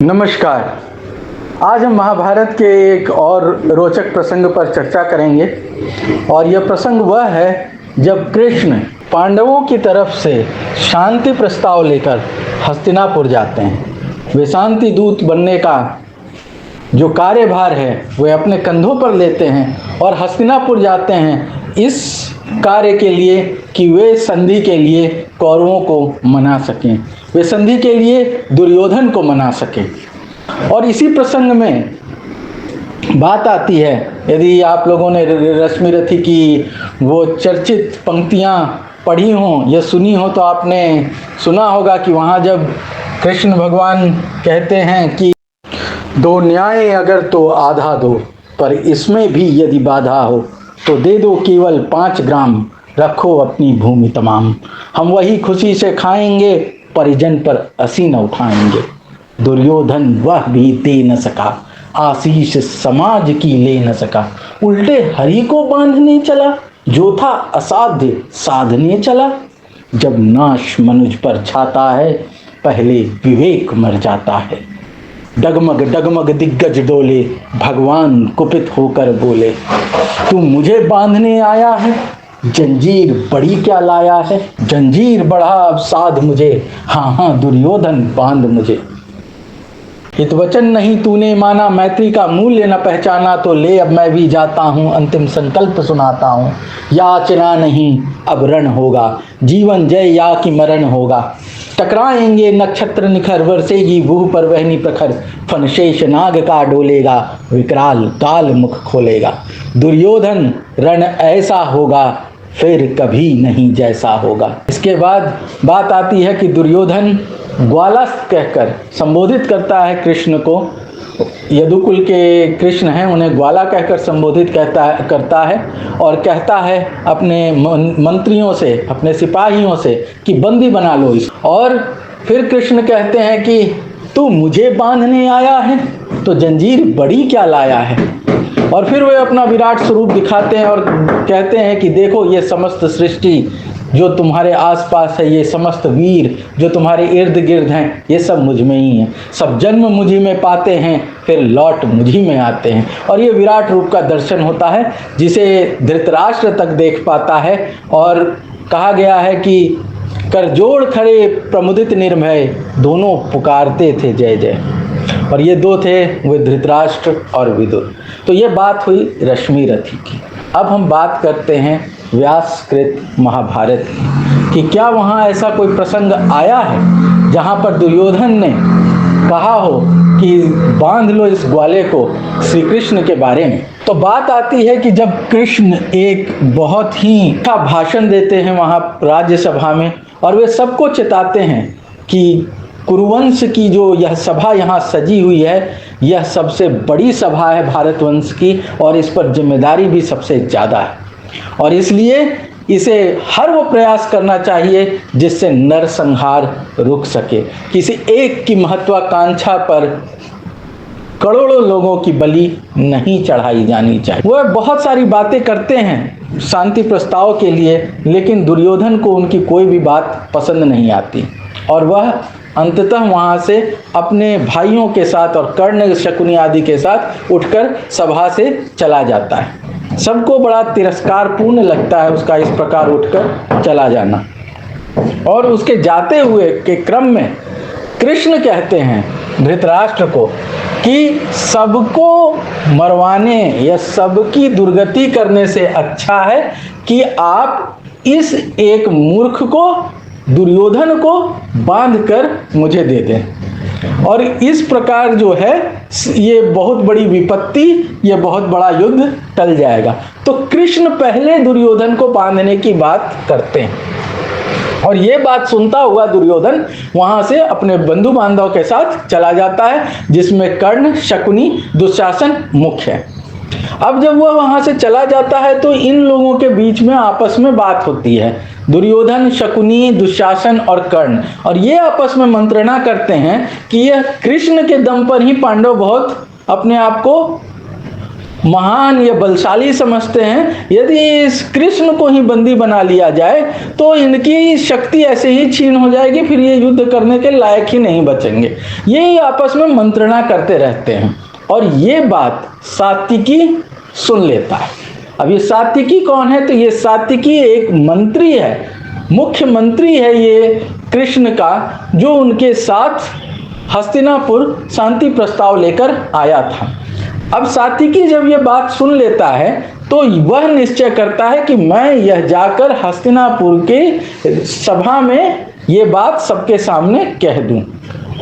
नमस्कार। आज हम महाभारत के एक और रोचक प्रसंग पर चर्चा करेंगे और यह प्रसंग वह है जब कृष्ण पांडवों की तरफ से शांति प्रस्ताव लेकर हस्तिनापुर जाते हैं। वे शांति दूत बनने का जो कार्यभार है वे अपने कंधों पर लेते हैं और हस्तिनापुर जाते हैं इस कार्य के लिए कि वे संधि के लिए कौरवों को मना सकें, वे संधि के लिए दुर्योधन को मना सकें। और इसी प्रसंग में बात आती है, यदि आप लोगों ने रश्मि रथी की वो चर्चित पंक्तियाँ पढ़ी हों या सुनी हो तो आपने सुना होगा कि वहाँ जब कृष्ण भगवान कहते हैं कि दो न्याय अगर तो आधा दो, पर इसमें भी यदि बाधा हो तो दे दो केवल 5 ग्राम, रखो अपनी भूमि तमाम। हम वही खुशी से खाएंगे, परिजन पर असी न उठाएंगे। दुर्योधन वह भी दे न सका, आशीष समाज की ले न सका। उल्टे हरि को बांधने चला, जो था असाध्य साधने चला। जब नाश मनुज पर छाता है, पहले विवेक मर जाता है। डगमग डगमग दिग्गज डोले, भगवान कुपित होकर बोले। तू मुझे बांधने आया है, जंजीर बड़ी क्या लाया है। जंजीर बढ़ा अब साध मुझे, हाँ हाँ दुर्योधन बांध मुझे। हित वचन नहीं तूने माना, मैत्री का मूल्य न पहचाना, तो ले अब मैं भी जाता हूँ, अंतिम संकल्प सुनाता हूँ। याचना नहीं अब रण होगा, जीवन जय या कि मरण होगा। टकराएंगे नक्षत्र निखर, बरसेगी भूह पर वहनी प्रखर। फनशेष नाग का डोलेगा, विकराल काल मुख खोलेगा। दुर्योधन रण ऐसा होगा, फिर कभी नहीं जैसा होगा। इसके बाद बात आती है कि दुर्योधन ग्वाला कहकर संबोधित करता है कृष्ण को। यदुकुल के कृष्ण हैं, उन्हें ग्वाला कहकर संबोधित करता है और कहता है अपने मंत्रियों से, अपने सिपाहियों से कि बंदी बना लो इस। और फिर कृष्ण कहते हैं कि तू मुझे बांधने आया है, तो जंजीर बड़ी क्या लाया है। और फिर वे अपना विराट स्वरूप दिखाते हैं और कहते हैं कि देखो ये समस्त सृष्टि जो तुम्हारे आसपास है, ये समस्त वीर जो तुम्हारे इर्द गिर्द हैं, ये सब मुझ में ही हैं। सब जन्म मुझी में पाते हैं, फिर लौट मुझी में आते हैं। और ये विराट रूप का दर्शन होता है जिसे धृतराष्ट्र तक देख पाता है। और कहा गया है कि कर जोड़ खड़े प्रमुदित निर्भय, दोनों पुकारते थे जय जय। और ये दो थे वे धृतराष्ट्र और विदुर। तो ये बात हुई रश्मि रथी की। अब हम बात करते हैं व्यासकृत महाभारत की कि क्या वहाँ ऐसा कोई प्रसंग आया है जहाँ पर दुर्योधन ने कहा हो कि बांध लो इस ग्वाले को श्री कृष्ण के बारे में। तो बात आती है कि जब कृष्ण एक बहुत ही अच्छा भाषण देते हैं वहाँ राज्यसभा में, और वे सबको चेताते हैं कि कुरुवंश की जो यह सभा यहाँ सजी हुई है, यह सबसे बड़ी सभा है भारतवंश की, और इस पर जिम्मेदारी भी सबसे ज़्यादा है। और इसलिए इसे हर वो प्रयास करना चाहिए जिससे नरसंहार रुक सके। किसी एक की महत्वाकांक्षा पर करोड़ों लोगों की बलि नहीं चढ़ाई जानी चाहिए। वह बहुत सारी बातें करते हैं शांति प्रस्ताव के लिए, लेकिन दुर्योधन को उनकी कोई भी बात पसंद नहीं आती और वह अंततः वहाँ से अपने भाइयों के साथ और कर्ण शकुनी आदि के साथ उठकर सभा से चला जाता है। सबको बड़ा तिरस्कारपूर्ण लगता है उसका इस प्रकार उठकर चला जाना। और उसके जाते हुए के क्रम में कृष्ण कहते हैं धृतराष्ट्र को कि सबको मरवाने या सबकी दुर्गति करने से अच्छा है कि आप इस एक मूर्ख को, दुर्योधन को बांधकर मुझे दे दें। और इस प्रकार जो है ये बहुत बड़ी विपत्ति, ये बहुत बड़ा युद्ध टल जाएगा। तो कृष्ण पहले दुर्योधन को बांधने की बात करते हैं और ये बात सुनता हुआ दुर्योधन वहां से अपने बंधु बांधव के साथ चला जाता है, जिसमें कर्ण, शकुनी, दुशासन मुख्य है। अब जब वह वहां से चला जाता है तो इन लोगों के बीच में आपस में बात होती है, दुर्योधन, शकुनी, दुशासन और कर्ण। और ये आपस में मंत्रणा करते हैं कि यह कृष्ण के दम पर ही पांडव बहुत अपने आप को महान या बलशाली समझते हैं, यदि इस कृष्ण को ही बंदी बना लिया जाए तो इनकी शक्ति ऐसे ही छीन हो जाएगी, फिर ये युद्ध करने के लायक ही नहीं बचेंगे। ये आपस में मंत्रणा करते रहते हैं और ये बात सात्विकी सुन लेता है। अब ये सात्विकी कौन है? तो ये सात्विकी एक मंत्री है, मुख्यमंत्री है ये कृष्ण का, जो उनके साथ हस्तिनापुर शांति प्रस्ताव लेकर आया था। अब सात्विकी जब ये बात सुन लेता है तो वह निश्चय करता है कि मैं यह जाकर हस्तिनापुर के सभा में ये बात सबके सामने कह दूं,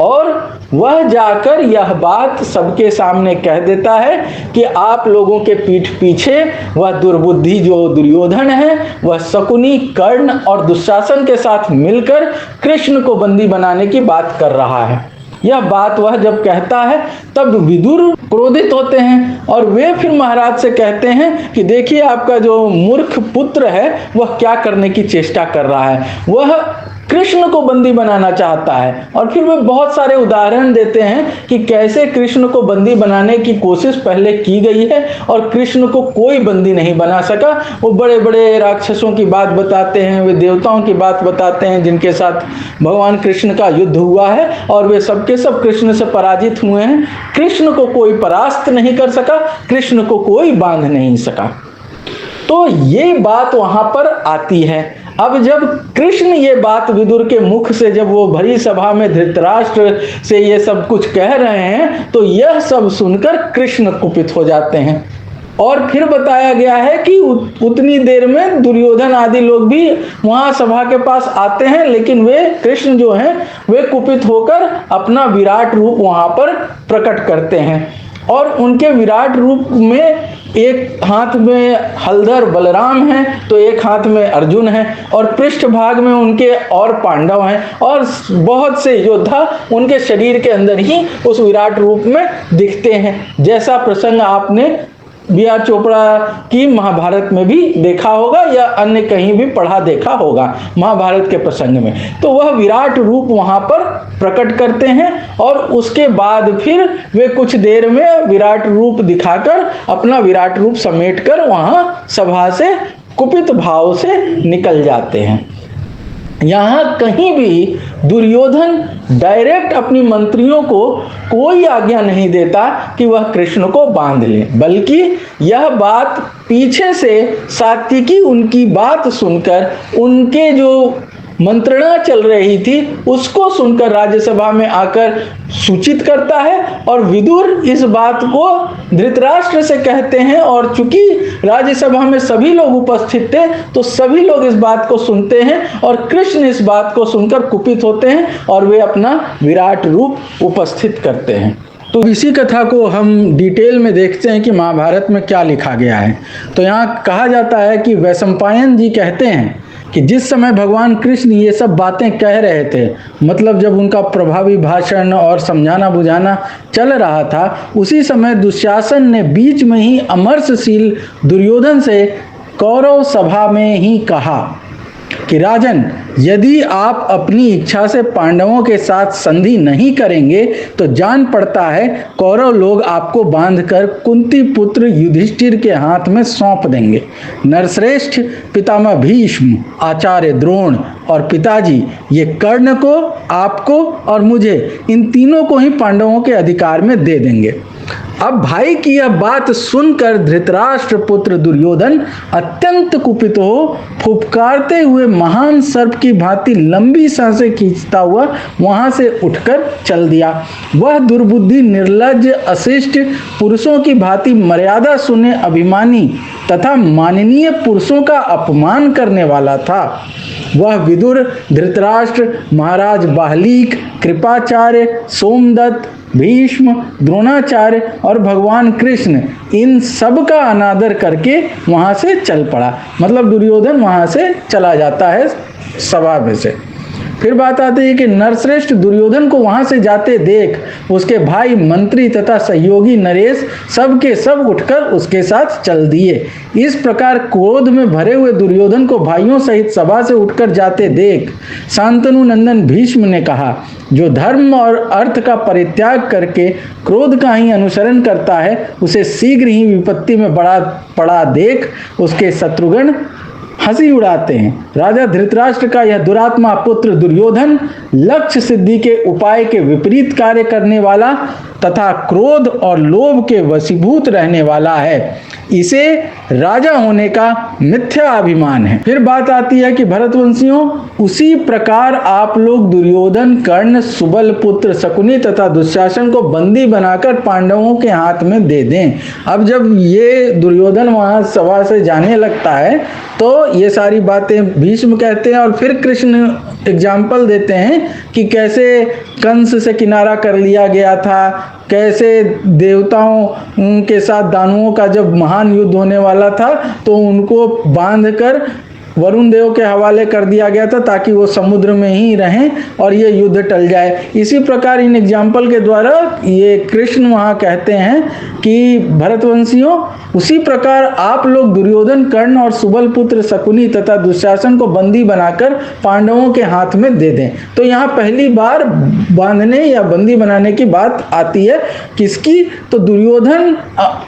और वह जाकर यह बात सबके सामने कह देता है कि आप लोगों के पीठ पीछे वह दुर्बुद्धि जो दुर्योधन है, वह शकुनी, कर्ण और दुशासन के साथ मिलकर कृष्ण को बंदी बनाने की बात कर रहा है। यह बात वह जब कहता है तब विदुर क्रोधित होते हैं और वे फिर महाराज से कहते हैं कि देखिए आपका जो मूर्ख पुत्र है वह क्या करने की चेष्टा कर रहा है, वह कृष्ण को बंदी बनाना चाहता है। और फिर वे बहुत सारे उदाहरण देते हैं कि कैसे कृष्ण को बंदी बनाने की कोशिश पहले की गई है और कृष्ण को कोई बंदी नहीं बना सका। वो बड़े बड़े राक्षसों की बात बताते हैं, वे देवताओं की बात बताते हैं जिनके साथ भगवान कृष्ण का युद्ध हुआ है और वे सबके सब कृष्ण से पराजित हुए हैं। कृष्ण को कोई परास्त नहीं कर सका, कृष्ण को कोई बांध नहीं सका। तो ये बात वहां पर आती है। अब जब कृष्ण ये बात विदुर के मुख से, जब वो भरी सभा में धृतराष्ट्र से ये सब कुछ कह रहे हैं, तो यह सब सुनकर कृष्ण कुपित हो जाते हैं। और फिर बताया गया है कि उतनी देर में दुर्योधन आदि लोग भी वहां सभा के पास आते हैं, लेकिन वे कृष्ण जो हैं वे कुपित होकर अपना विराट रूप वहां पर प्रकट करते हैं। और उनके विराट रूप में एक हाथ में हलधर बलराम है तो एक हाथ में अर्जुन है, और पृष्ठभाग में उनके और पांडव हैं, और बहुत से योद्धा उनके शरीर के अंदर ही उस विराट रूप में दिखते हैं। जैसा प्रसंग आपने B.R. चोपड़ा की महाभारत में भी देखा होगा या अन्य कहीं भी पढ़ा देखा होगा महाभारत के प्रसंग में। तो वह विराट रूप वहां पर प्रकट करते हैं और उसके बाद फिर वे कुछ देर में विराट रूप दिखाकर अपना विराट रूप समेटकर वहां सभा से कुपित भाव से निकल जाते हैं। यहाँ कहीं भी दुर्योधन डायरेक्ट अपनी मंत्रियों को कोई आज्ञा नहीं देता कि वह कृष्ण को बांध ले, बल्कि यह बात पीछे से सात्विकी उनकी बात सुनकर, उनके जो मंत्रणा चल रही थी उसको सुनकर राज्यसभा में आकर सूचित करता है। और विदुर इस बात को धृतराष्ट्र से कहते हैं, और चूंकि राज्यसभा में सभी लोग उपस्थित थे तो सभी लोग इस बात को सुनते हैं और कृष्ण इस बात को सुनकर कुपित होते हैं और वे अपना विराट रूप उपस्थित करते हैं। तो इसी कथा को हम डिटेल में देखते हैं कि महाभारत में क्या लिखा गया है। तो यहाँ कहा जाता है कि वैशंपायन जी कहते हैं कि जिस समय भगवान कृष्ण ये सब बातें कह रहे थे, मतलब जब उनका प्रभावी भाषण और समझाना बुझाना चल रहा था, उसी समय दुशासन ने बीच में ही अमर्षशील दुर्योधन से कौरव सभा में ही कहा कि राजन, यदि आप अपनी इच्छा से पांडवों के साथ संधि नहीं करेंगे तो जान पड़ता है कौरव लोग आपको बांधकर कुंती पुत्र युधिष्ठिर के हाथ में सौंप देंगे। नरश्रेष्ठ पितामह भीष्म, आचार्य द्रोण और पिताजी ये कर्ण को, आपको और मुझे, इन तीनों को ही पांडवों के अधिकार में दे देंगे। अब भाई की यह बात सुनकर धृतराष्ट्र पुत्र दुर्योधन अत्यंत कुपित हो फुफकारते हुए महान सर्प की भांति लंबी सांसें खींचता हुआ वहां से उठकर चल दिया। वह दुर्बुद्धि, निर्लज्ज, अशिष्ट, पुरुषों की भांति मर्यादा सुने अभिमानी तथा माननीय पुरुषों का अपमान करने वाला था। वह विदुर, धृतराष्ट्र, महाराज बाहलीक, कृपाचार्य, सोमदत्त, भीष्म, द्रोणाचार्य और भगवान कृष्ण, इन सब का अनादर करके वहां से चल पड़ा। मतलब दुर्योधन वहां से चला जाता है सभा में से। फिर बात आती है कि नरश्रेष्ठ दुर्योधन को वहां से जाते देख उसके भाई, मंत्री तथा सहयोगी नरेश सब के सब उठकर उसके साथ चल दिए। इस प्रकार क्रोध में भरे हुए दुर्योधन को भाइयों सहित सभा से उठकर जाते देख शांतनु नंदन भीष्म ने कहा, जो धर्म और अर्थ का परित्याग करके क्रोध का ही अनुसरण करता है उसे शीघ्र ही विपत्ति में पड़ा देख उसके शत्रुगण हंसी उड़ाते हैं। राजा धृतराष्ट्र का यह दुरात्मा पुत्र दुर्योधन लक्ष्य सिद्धि के उपाय के विपरीत कार्य करने वाला तथा क्रोध और लोभ के वशीभूत रहने वाला है। इसे राजा होने का मिथ्या अभिमान है। फिर बात आती है कि भरतवंशियों, उसी प्रकार आप लोग दुर्योधन, कर्ण, सुबल पुत्र शकुनी तथा दुशासन को बंदी बनाकर पांडवों के हाथ में दे दें। अब जब ये दुर्योधन वहां सभा से जाने लगता है तो ये सारी बातें भीष्म कहते हैं और फिर कृष्ण एग्जाम्पल देते हैं कि कैसे कंस से किनारा कर लिया गया था, कैसे देवताओं के साथ दानवों का जब महान युद्ध होने वाला था तो उनको बांधकर वरुण देव के हवाले कर दिया गया था ताकि वो समुद्र में ही रहें और ये युद्ध टल जाए। इसी प्रकार इन एग्जाम्पल के द्वारा ये कृष्ण वहाँ कहते हैं कि भरतवंशियों, उसी प्रकार आप लोग दुर्योधन, कर्ण और सुबल पुत्र शकुनी तथा दुशासन को बंदी बनाकर पांडवों के हाथ में दे दें। तो यहाँ पहली बार बांधने या बंदी बनाने की बात आती है। किसकी? तो दुर्योधन,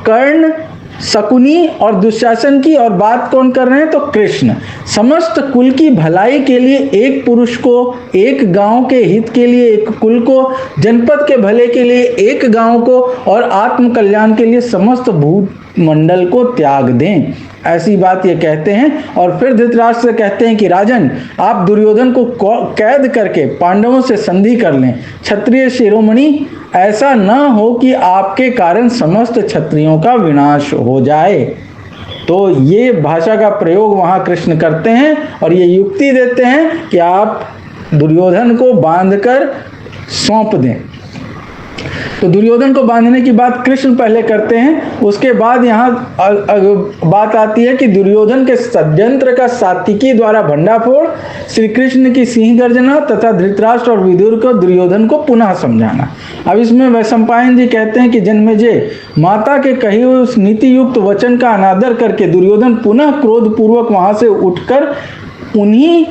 कर्ण, शकुनी और दुशासन की। और बात कौन कर रहे हैं? तो कृष्ण। समस्त कुल की भलाई के लिए एक पुरुष को, एक गांव के हित के लिए एक कुल को, जनपद के भले के लिए एक गांव को और आत्म कल्याण के लिए समस्त भूमंडल को त्याग दें, ऐसी बात ये कहते हैं। और फिर धृतराष्ट्र से कहते हैं कि राजन, आप दुर्योधन को कैद करके पांडवों से संधि कर लें। क्षत्रिय शिरोमणि, ऐसा न हो कि आपके कारण समस्त क्षत्रियों का विनाश हो जाए। तो ये भाषा का प्रयोग वहां कृष्ण करते हैं और ये युक्ति देते हैं कि आप दुर्योधन को बांधकर सौंप दें। तो दुर्योधन को बांधने की बात कृष्ण पहले करते हैं। उसके बाद यहाँ बात आती है कि दुर्योधन के षड्यंत्र का सात्विकी द्वारा भंडाफोड़, श्री कृष्ण की सिंह गर्जना तथा धृतराष्ट्र और विदुर को दुर्योधन को पुनः समझाना। अब इसमें वैशंपायन जी कहते हैं कि जन्मेजय, माता के कहे हुए उस नीति युक्त वचन का अनादर करके दुर्योधन पुनः क्रोध पूर्वक वहां से उठकर उन्हीं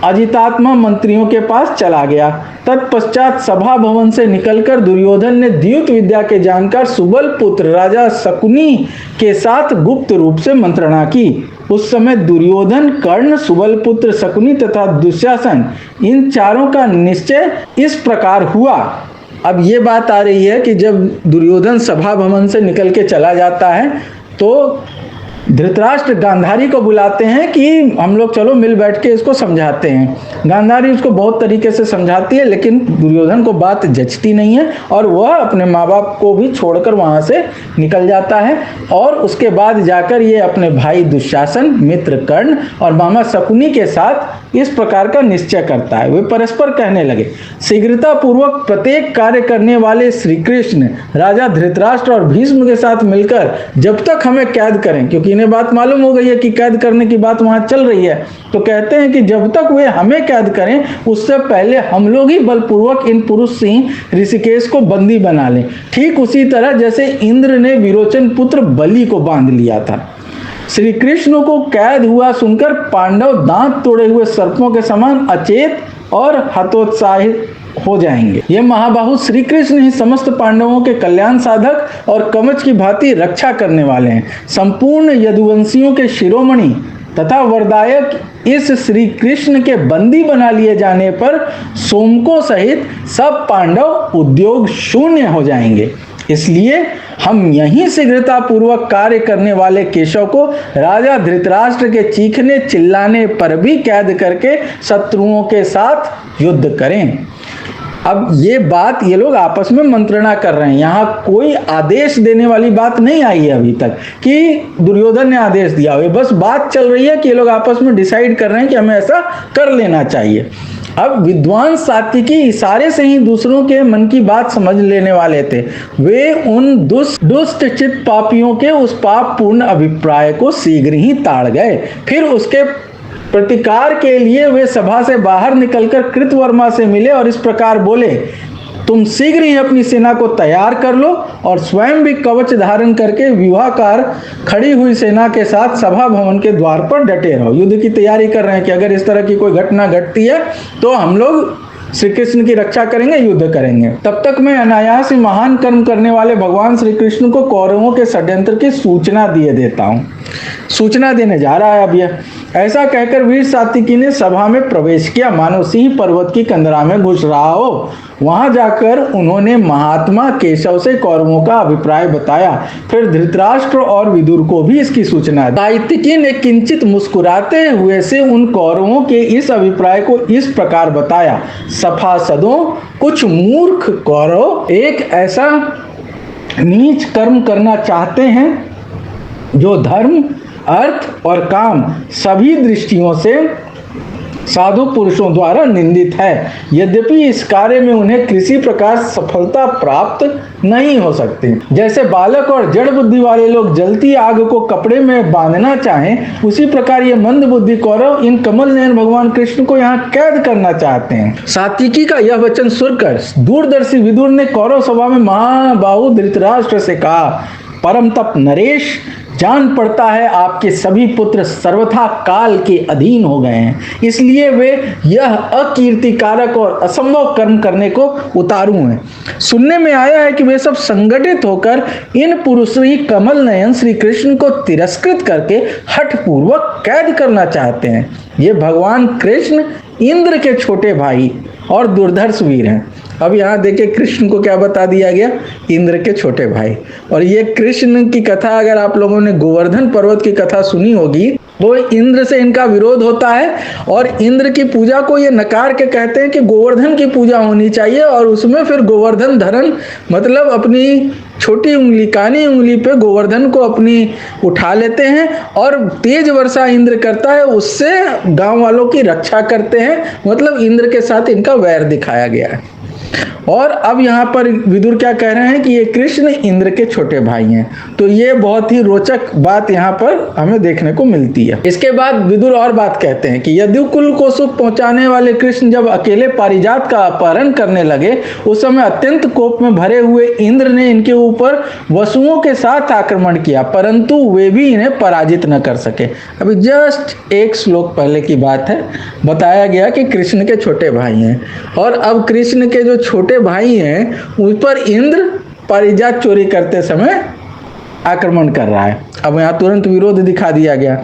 अजितात्मा मंत्रियों के पास चला गया। तत्पश्चात सभा भवन से निकलकर दुर्योधन ने द्यूत विद्या के जानकार सुबल पुत्र राजा शकुनी के साथ गुप्त रूप से मंत्रणा की। उस समय दुर्योधन, कर्ण, सुबल पुत्र शकुनी तथा दुशासन, इन चारों का निश्चय इस प्रकार हुआ। अब ये बात आ रही है कि जब दुर्योधन सभा भवन से निकल के चला जाता है तो धृतराष्ट्र गांधारी को बुलाते हैं कि हम लोग चलो मिल बैठ के इसको समझाते हैं। गांधारी उसको बहुत तरीके से समझाती है लेकिन दुर्योधन को बात जचती नहीं है और वह अपने माँ बाप को भी छोड़कर वहां से निकल जाता है। और उसके बाद जाकर ये अपने भाई दुशासन, मित्र कर्ण और मामा शकुनी के साथ इस प्रकार का निश्चय करता है। वे परस्पर कहने लगे, शीघ्रता पूर्वक प्रत्येक कार्य करने वाले श्री कृष्ण राजा धृतराष्ट्र और भीष्म के साथ मिलकर जब तक हमें कैद करें, क्योंकि इन्हें बात मालूम हो गई है कि कैद करने की बात वहां चल रही है, तो कहते हैं कि जब तक वे हमें कैद करें उससे पहले हम लोग ही बलपूर्वक इन पुरुष सिंह ऋषिकेश को बंदी बना लें। ठीक उसी तरह जैसे इंद्र ने विरोचन पुत्र बलि को बांध लिया था। श्री कृष्ण को कैद हुआ सुनकर पांडव दांत तोड़े हुए सर्पों के समान अचेत और हतोत्साहित हो जाएंगे। ये महाबाहु श्री कृष्ण ही समस्त पांडवों के कल्याण साधक और कवच की भांति रक्षा करने वाले हैं। संपूर्ण यदुवंशियों के शिरोमणि तथा वरदायक इस श्री कृष्ण के बंदी बना लिए जाने पर सोमकों सहित सब पांडव उद्योग शून्य हो जाएंगे। इसलिए हम यहीं शीघ्रता पूर्वक कार्य करने वाले केशव को राजा धृतराष्ट्र के चीखने चिल्लाने पर भी कैद करके शत्रुओं के साथ युद्ध करें। अब ये बात ये लोग आपस में मंत्रणा कर रहे हैं। यहाँ कोई आदेश देने वाली बात नहीं आई है अभी तक कि दुर्योधन ने आदेश दिया हो। बस बात चल रही है कि ये लोग आपस में डिसाइड कर रहे हैं कि हमें ऐसा कर लेना चाहिए। अब विद्वान सात्विकी इशारे से ही दूसरों के मन की बात समझ लेने वाले थे। वे उन दुष्ट चित्त पापियों के उस पाप पूर्ण अभिप्राय को शीघ्र ही ताड़ गए। फिर उसके प्रतिकार के लिए वे सभा से बाहर निकलकर कृतवर्मा से मिले और इस प्रकार बोले, तुम शीघ्र ही अपनी सेना को तैयार कर लो और स्वयं भी कवच धारण करके व्यूहाकार खड़ी हुई सेना के साथ सभा भवन के द्वार पर डटे रहो। युद्ध की तैयारी कर रहे हैं कि अगर इस तरह की कोई घटना घटती है तो हम लोग श्री कृष्ण की रक्षा करेंगे, युद्ध करेंगे। तब तक मैं अनायास ही महान कर्म करने वाले भगवान श्री कृष्ण को कौरवों के षड्यंत्र की सूचना दिए देता हूँ। सूचना देने जा रहा है अब यह। ऐसा कहकर वीर सात्विकी ने सभा में प्रवेश किया, मानो सिंह पर्वत की कंदरा में घुस रहा हो। वहां जाकर उन्होंने महात्मा केशव से कौरवों का अभिप्राय बताया, फिर धृतराष्ट्र और विदुर को भी इसकी सूचना दी। सात्विकी ने किंचित मुस्कुराते हुए से उन कौरवों के इस अभिप्राय को इस प्रकार बताया, सभासदों, कुछ मूर्ख कौरव एक ऐसा नीच कर्म करना चाहते हैं जो धर्म, अर्थ और काम सभी दृष्टियों से साधु पुरुषों द्वारा निंदित है। यद्यपि इस कार्य में उन्हें किसी प्रकार सफलता प्राप्त नहीं हो सकती। जैसे बालक और जड़ बुद्धि वाले लोग जलती आग को कपड़े में बांधना चाहें, उसी प्रकार ये मंद बुद्धि कौरव इन कमल नयन भगवान कृष्ण को यहाँ कैद करना चाहते हैं। सात्विकी का यह वचन सुनकर दूरदर्शी विदुर ने कौरव सभा में महाबाहु धृतराष्ट्र से कहा, परम तप नरेश, जान पड़ता है आपके सभी पुत्र सर्वथा काल के अधीन हो गए हैं, इसलिए वे यह अकीर्तिकारक और असंभव कर्म करने को उतारू हैं। सुनने में आया है कि वे सब संगठित होकर इन पुरुष श्री कमल नयन श्री कृष्ण को तिरस्कृत करके हठपूर्वक कैद करना चाहते हैं। ये भगवान कृष्ण इंद्र के छोटे भाई और दुर्धर्ष वीर हैं। अब यहाँ देखिए कृष्ण को क्या बता दिया गया, इंद्र के छोटे भाई। और ये कृष्ण की कथा अगर आप लोगों ने गोवर्धन पर्वत की कथा सुनी होगी, वो इंद्र से इनका विरोध होता है और इंद्र की पूजा को ये नकार के कहते हैं कि गोवर्धन की पूजा होनी चाहिए, और उसमें फिर गोवर्धन धरण मतलब अपनी छोटी उंगली, कानी उंगली पे गोवर्धन को अपनी उठा लेते हैं और तेज वर्षा इंद्र करता है, उससे गांव वालों की रक्षा करते हैं। मतलब इंद्र के साथ इनका वैर दिखाया गया है। और अब यहाँ पर विदुर क्या कह रहे हैं कि ये कृष्ण इंद्र के छोटे भाई हैं। तो ये बहुत ही रोचक बात यहाँ पर हमें देखने को मिलती है। इसके बाद विदुर और बात कहते हैं कि यदुकुल को सुख पहुंचाने वाले कृष्ण जब अकेले पारिजात का अपहरण करने लगे, उस समय अत्यंत कोप में भरे हुए इंद्र ने इनके ऊपर वसुओं के साथ आक्रमण किया, परंतु वे भी इन्हें पराजित न कर सके। अभी जस्ट एक श्लोक पहले की बात है, बताया गया कि कृष्ण के छोटे भाई हैं, और अब कृष्ण के जो छोटे भाई हैं उन पर इंद्र पारिजात चोरी करते समय आक्रमण कर रहा है। अब यहाँ तुरंत विरोध दिखा दिया गया।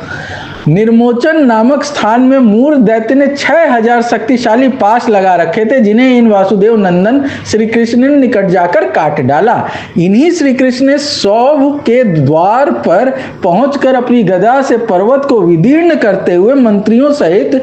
निर्मोचन नामक स्थान में मूर दैत्य ने 6000 शक्तिशाली पाश लगा रखे थे, जिन्हें इन वासुदेव नंदन श्री कृष्ण ने निकट जाकर काट डाला। इन्हीं श्री कृष्ण ने सौभ के द्वार पर पहुंचकर अपनी गदा से पर्वत को विदीर्ण करते हुए मंत्रियों सहित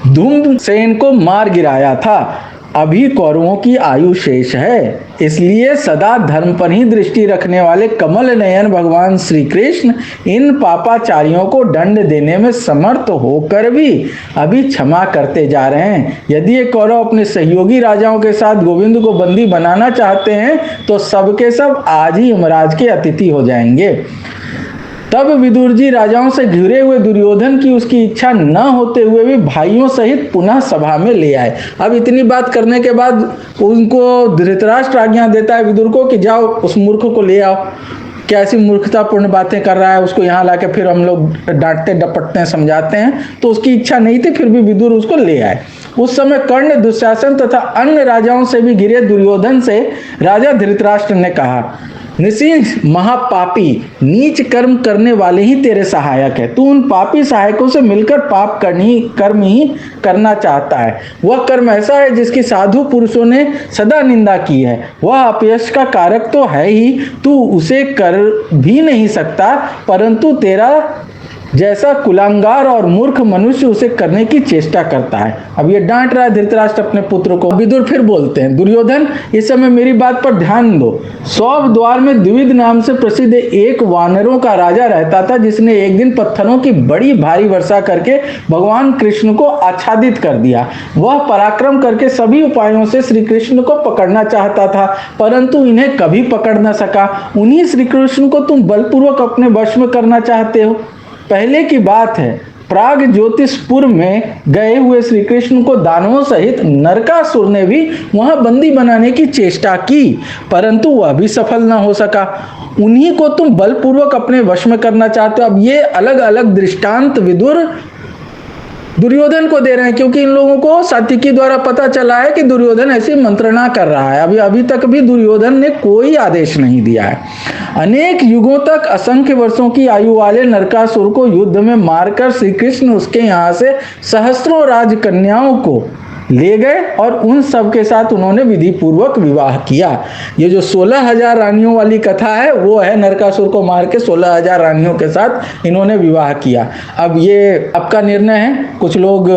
धूम्रसेन को मार गिराया था। अभी कौरवों की आयु शेष है, इसलिए सदा धर्म पर ही दृष्टि रखने वाले कमल नयन भगवान श्री कृष्ण इन पापाचारियों को दंड देने में समर्थ होकर भी अभी क्षमा करते जा रहे हैं। यदि ये कौरव अपने सहयोगी राजाओं के साथ गोविंद को बंदी बनाना चाहते हैं तो सबके सब आज ही यमराज के अतिथि हो जाएंगे। तब विदुर जी राजाओं से घिरे हुए दुर्योधन की उसकी इच्छा न होते हुए भी भाइयों सहित पुनः सभा में ले आए। अब इतनी बात करने के बाद उनको धृतराष्ट्र आज्ञा देता है विदुर को कि जाओ उस मूर्ख को ले आओ, कैसी मूर्खतापूर्ण बातें कर रहा है, उसको यहाँ लाके फिर हम लोग डांटते डपटते हैं, समझाते हैं। तो उसकी इच्छा नहीं थी, फिर भी विदुर उसको ले आए। उस समय कर्ण, दुशासन तथा अन्य राजाओं से भी घिरे दुर्योधन से राजा धृतराष्ट्र ने कहा, निसिंह महापापी, नीच कर्म करने वाले ही तेरे सहायक है। तू उन पापी सहायकों से मिलकर पाप कर्म ही करना चाहता है। वह कर्म ऐसा है जिसकी साधु पुरुषों ने सदा निंदा की है। वह अपयश का कारक तो है ही, तू उसे कर भी नहीं सकता, परंतु तेरा जैसा कुलांगार और मूर्ख मनुष्य उसे करने की चेष्टा करता है। अब ये डांट रहा है धृतराष्ट्र अपने पुत्र को। विदुर फिर बोलते हैं, दुर्योधन इस समय मेरी बात पर ध्यान दो। सौभ द्वार में द्विविद नाम से प्रसिद्ध एक वानरों का राजा रहता था, जिसने एक दिन पत्थरों की बड़ी भारी वर्षा करके भगवान कृष्ण को आच्छादित कर दिया। वह पराक्रम करके सभी उपायों से श्री कृष्ण को पकड़ना चाहता था, परंतु इन्हें कभी पकड़ न सका। उन्हीं श्री कृष्ण को तुम बलपूर्वक अपने वश में करना चाहते हो। पहले की बात है, प्राग ज्योतिषपुर में गए हुए श्री कृष्ण को दानवों सहित नरकासुर ने भी वहां बंदी बनाने की चेष्टा की, परंतु वह भी सफल न हो सका। उन्हीं को तुम बलपूर्वक अपने वश में करना चाहते हो। अब ये अलग अलग दृष्टांत विदुर दुर्योधन को दे रहे हैं, क्योंकि इन लोगों को सात्विकी द्वारा पता चला है कि दुर्योधन ऐसी मंत्रणा कर रहा है। अभी तक भी दुर्योधन ने कोई आदेश नहीं दिया है। अनेक युगों तक असंख्य वर्षों की आयु वाले नरकासुर को युद्ध में मारकर श्री कृष्ण उसके यहाँ से सहस्त्रों राजकन्याओं को ले गए और उन सब के साथ उन्होंने विधि पूर्वक विवाह किया। ये जो 16,000 रानियों वाली कथा है वो है नरकासुर को मार के 16,000 रानियों के साथ इन्होंने विवाह किया। अब ये आपका निर्णय है, कुछ लोग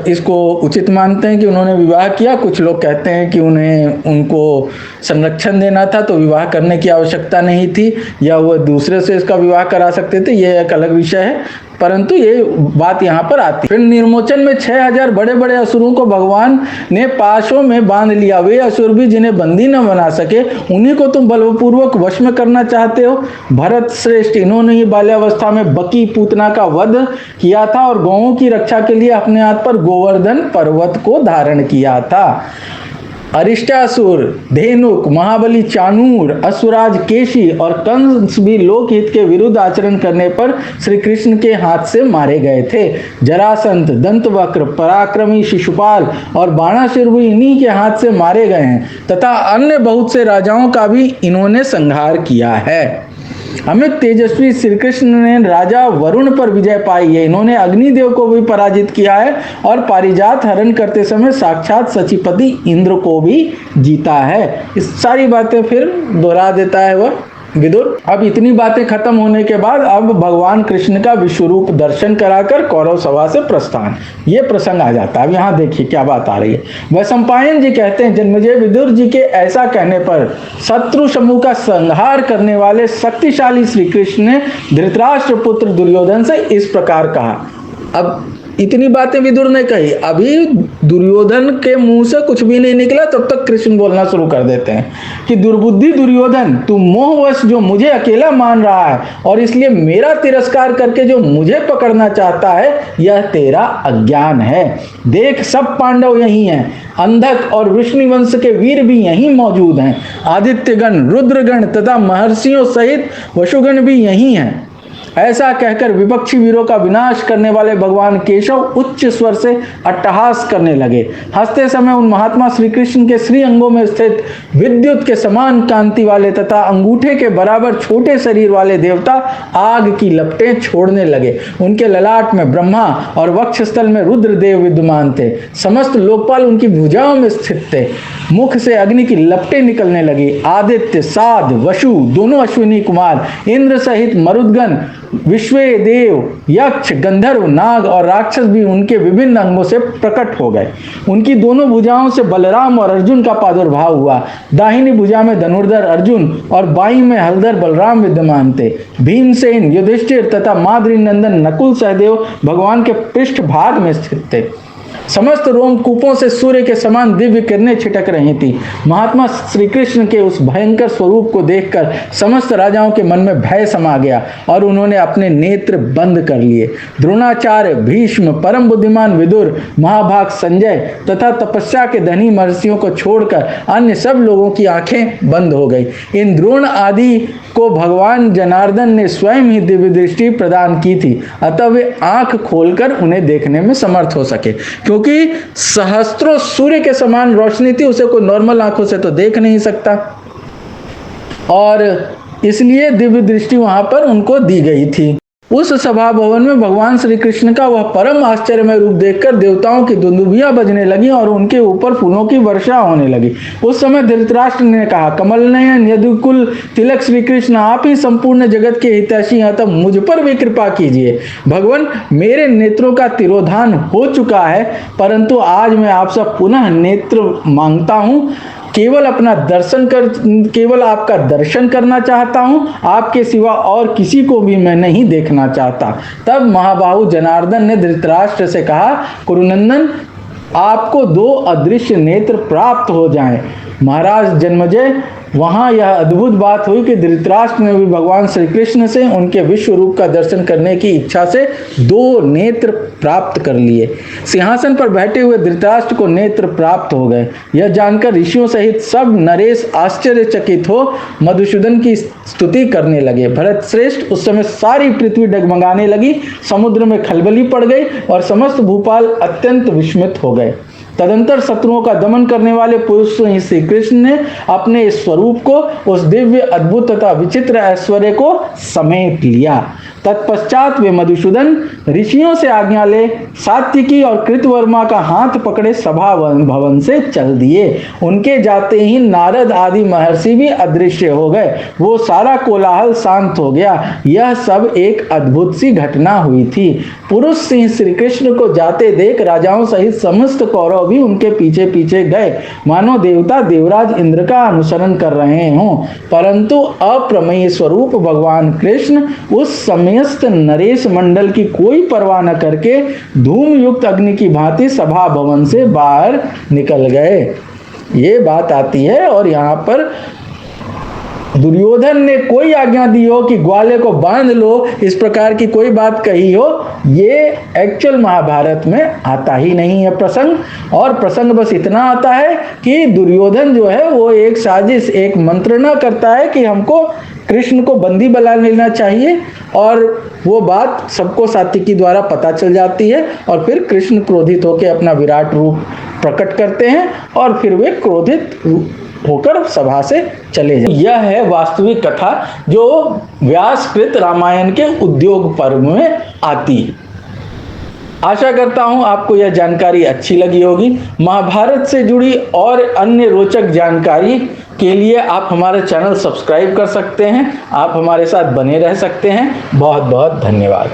इसको उचित मानते हैं कि उन्होंने विवाह किया, कुछ लोग कहते हैं कि उनको संरक्षण देना था तो विवाह करने की आवश्यकता नहीं थी, या वो दूसरे से इसका विवाह करा सकते थे, ये एक अलग विषय है। परंतु ये बात यहाँ पर आती। फिर निर्मोचन में 6,000 बड़े बड़े असुरों को भगवान ने पाशों में बांध लिया। वे असुर भी जिन्हें बंदी न बना सके, उन्हीं को तुम बलपूर्वक वश में करना चाहते हो। भरत श्रेष्ठ, इन्होंने ही बाल्यावस्था में बकी पूतना का वध किया था और गौओं की रक्षा के लिए अपने हाथ पर गोवर्धन पर्वत को धारण किया था। अरिष्टासुर, धेनुक, महाबली चाणूर, असुराज केशी और कंस भी लोकहित के विरुद्ध आचरण करने पर श्री कृष्ण के हाथ से मारे गए थे। जरासंध, दंतवक्र, पराक्रमी शिशुपाल और बाणासुर भी इन्हीं के हाथ से मारे गए हैं तथा अन्य बहुत से राजाओं का भी इन्होंने संहार किया है। अमित तेजस्वी श्री कृष्ण ने राजा वरुण पर विजय पाई है। इन्होंने अग्निदेव को भी पराजित किया है और पारिजात हरण करते समय साक्षात सचिपति इंद्र को भी जीता है। इस सारी बातें फिर दोहरा देता है वह विदुर। अब इतनी बातें खत्म होने के बाद अब भगवान कृष्ण का विश्वरूप दर्शन कराकर कौरव सभा से प्रस्थान, ये प्रसंग आ जाता है। अब यहाँ देखिए क्या बात आ रही है। वैशंपायन जी कहते हैं, जन्मेजय विदुर जी के ऐसा कहने पर शत्रु समूह का संहार करने वाले शक्तिशाली श्री कृष्ण ने धृतराष्ट्र पुत्र दुर्योधन से इस प्रकार कहा। अब इतनी बातें विदुर ने कही, अभी दुर्योधन के मुंह से कुछ भी नहीं निकला, तब तक कृष्ण बोलना शुरू कर देते हैं कि दुर्बुद्धि दुर्योधन, तू मोहवश जो मुझे अकेला मान रहा है और इसलिए मेरा तिरस्कार करके जो मुझे पकड़ना चाहता है, यह तेरा अज्ञान है। देख, सब पांडव यही हैं, अंधक और विष्णुवंश के वीर भी यहीं मौजूद हैं, आदित्यगण, रुद्रगण तथा महर्षियों सहित वसुगण भी यहीं हैं। ऐसा कहकर विपक्षी वीरों का विनाश करने वाले भगवान केशव उच्च स्वर से अट्टहास करने लगे। हंसते समय उन महात्मा श्री कृष्ण के श्री अंगों में स्थित विद्युत के समान कांति वाले तथा अंगूठे के बराबर छोटे शरीर वाले देवता आग की लपटें छोड़ने लगे। उनके ललाट में ब्रह्मा और वक्षस्थल में रुद्रदेव विद्यमान थे। समस्त लोकपाल उनकी भुजाओं में स्थित थे। मुख से अग्नि की लपटें निकलने लगी। आदित्य, साध, वसु, दोनों अश्विनी कुमार, इंद्र सहित मरुदगण, विश्वे देव, यक्ष, गंधर्व, नाग और राक्षस भी उनके विभिन्न अंगों से प्रकट हो गए। उनकी दोनों भुजाओं से बलराम और अर्जुन का प्रादुर्भाव हुआ। दाहिनी भुजा में धनुर्धर अर्जुन और बाईं में हलधर बलराम विद्यमान थे। भीमसेन, युधिष्ठिर तथा माद्री नंदन नकुल सहदेव भगवान के पृष्ठ भाग में स्थित थे। समस्त रोमकूपों से सूर्य के समान दिव्य किरणें छिटक रही थी। महात्मा श्री कृष्ण के उस भयंकर स्वरूप को देखकर समस्त राजाओं के मन में भय समा गया और उन्होंने अपने नेत्र बंद कर लिए। द्रोणाचार्य, भीष्म, परम बुद्धिमान विदुर, महाभाग संजय तथा तपस्या के धनी महर्षियों को छोड़कर अन्य सब लोगों की आंखें बंद हो गई। इन द्रोण आदि को भगवान जनार्दन ने स्वयं ही दिव्य दृष्टि प्रदान की थी, अतः वे आंख खोलकर उन्हें देखने में समर्थ हो सके। क्योंकि सहस्त्रों सूर्य के समान रोशनी थी, उसे कोई नॉर्मल आंखों से तो देख नहीं सकता, और इसलिए दिव्य दृष्टि वहां पर उनको दी गई थी। उस सभा भवन में भगवान श्री कृष्ण का वह परम आश्चर्यमय रूप देखकर देवताओं की दुंदुभियां बजने लगी और उनके ऊपर फूलों की वर्षा होने लगी। उस समय धृतराष्ट्र ने कहा, कमल नयन यदुकुल तिलक श्री कृष्ण, आप ही संपूर्ण जगत के हितैषी हैं, तब मुझ पर भी कृपा कीजिए। भगवान, मेरे नेत्रों का तिरोधान हो चुका है, परंतु आज मैं आपसे पुनः नेत्र मांगता हूँ। केवल आपका दर्शन करना चाहता हूं, आपके सिवा और किसी को भी मैं नहीं देखना चाहता। तब महाबाहु जनार्दन ने धृतराष्ट्र से कहा, कुरुनंदन, आपको 2 अदृश्य नेत्र प्राप्त हो जाएं। महाराज जन्मेजय, वहाँ यह अद्भुत बात हुई कि धृतराष्ट्र ने भी भगवान श्री कृष्ण से उनके विश्व रूप का दर्शन करने की इच्छा से 2 नेत्र प्राप्त कर लिए। सिंहासन पर बैठे हुए धृतराष्ट्र को नेत्र प्राप्त हो गए। यह जानकर ऋषियों सहित सब नरेश आश्चर्यचकित हो मधुसूदन की स्तुति करने लगे। भरत श्रेष्ठ, उस समय सारी पृथ्वी डगमगाने लगी, समुद्र में खलबली पड़ गई और समस्त भूपाल अत्यंत विस्मित हो गए। तदंतर शत्रुओं का दमन करने वाले पुरुष श्री कृष्ण ने अपने इस स्वरूप को, उस दिव्य अद्भुत तथा विचित्र ऐश्वर्य को समेट लिया। तत्पश्चात वे मधुसूदन ऋषियों से आज्ञा ले सात्विकी और कृतवर्मा का हाथ पकड़े सभा भवन से चल दिए। उनके जाते ही नारद आदि महर्षि भी अदृश्य हो गए। वो सारा कोलाहल शांत हो गया। यह सब एक अद्भुत सी घटना हुई थी। पुरुष सिंह श्री कृष्ण को जाते देख राजाओं सहित समस्त कौरव भी उनके पीछे पीछे गए, मानो देवता देवराज इंद्र का अनुसरण कर रहे हों। परंतु अप्रमेय स्वरूप भगवान कृष्ण उस समस्त नरेश मंडल की कोई परवाह न करके धूम युक्त अग्नि की भांति सभा भवन से बाहर निकल गए। ये बात आती है और यहाँ पर दुर्योधन ने कोई आज्ञा दी हो कि ग्वाले को बांध लो, इस प्रकार की कोई बात कही हो, ये एक्चुअल महाभारत में आता ही नहीं है प्रसंग। और प्रसंग बस इतना आता है कि दुर्योधन जो है वो एक साजिश, एक मंत्रणा करता है कि हमको कृष्ण को बंदी बना लेना चाहिए, और वो बात सबको सात्विकी द्वारा पता चल जाती है। और फिर कृष्ण क्रोधित होकर अपना विराट रूप प्रकट करते हैं और फिर वे क्रोधित होकर सभा से चले जाते। यह है वास्तविक कथा जो व्यासकृत रामायण के उद्योग पर्व में आती है। आशा करता हूं आपको यह जानकारी अच्छी लगी होगी। महाभारत से जुड़ी और अन्य रोचक जानकारी के लिए आप हमारा चैनल सब्सक्राइब कर सकते हैं। आप हमारे साथ बने रह सकते हैं। बहुत बहुत धन्यवाद।